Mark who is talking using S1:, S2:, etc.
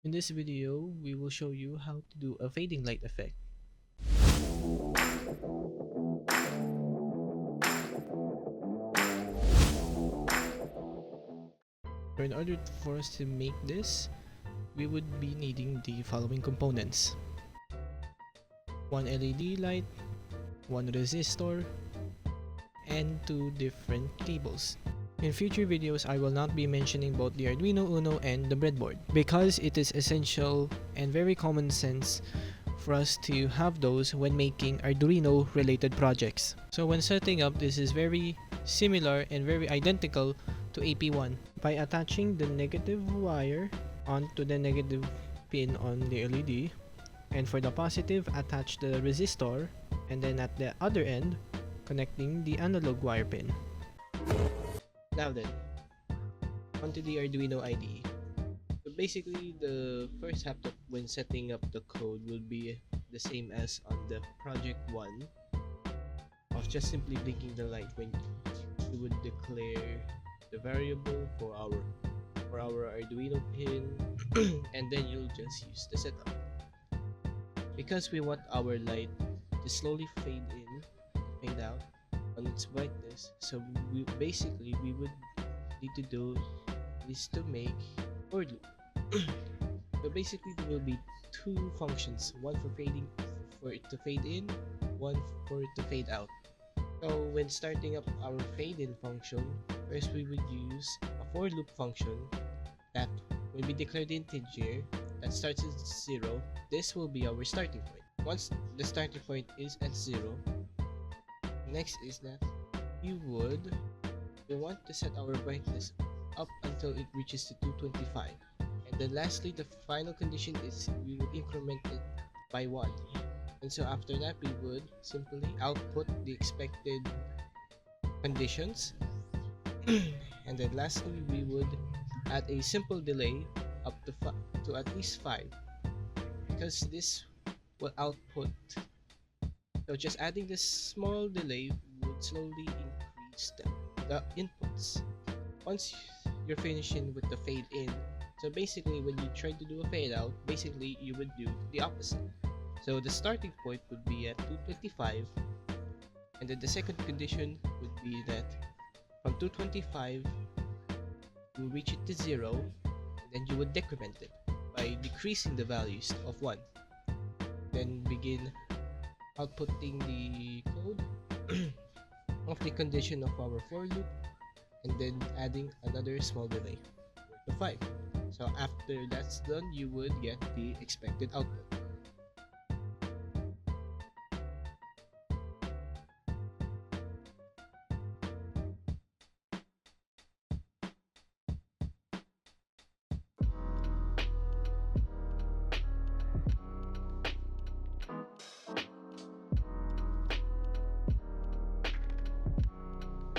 S1: In this video, we will show you how to do a fading light effect. So in order for us to make this, we would be needing the following components. One LED light, one resistor, and two different cables. In future videos, I will not be mentioning both the Arduino Uno and the breadboard because it is essential and very common sense for us to have those when making Arduino related projects. So when setting up, this is very similar and very identical to AP1 by attaching the negative wire onto the negative pin on the LED, and for the positive, attach the resistor, and then at the other end, connecting the analog wire pin. Now then, onto the Arduino IDE. So basically, the first step when setting up the code will be the same as on the project 1 of just simply blinking the light when you would declare the variable for our Arduino pin and then you'll just use the setup. Because we want our light to slowly fade in, fade out on its brightness, so we would need to do is to make for loop. So basically there will be two functions, one for it to fade in, one for it to fade out. So when starting up our fade in function, first we would use a for loop function that when we declare the integer that starts at 0, this will be our starting point. Once the starting point is at 0, next is that we want to set our brightness up until it reaches to 225, and then lastly the final condition is we will increment it by 1, and so after that we would simply output the expected conditions and then lastly we would add a simple delay up to at least 5, because this will output. So just adding this small delay would slowly increase the inputs. Once you're finishing with the fade in, so basically when you try to do a fade out, basically you would do the opposite. So the starting point would be at 225, and then the second condition would be that from 225 you reach it to 0, and then you would decrement it by decreasing the values of 1. Then begin outputting the code of the condition of our for loop, and then adding another small delay to 5. So after that's done, you would get the expected output.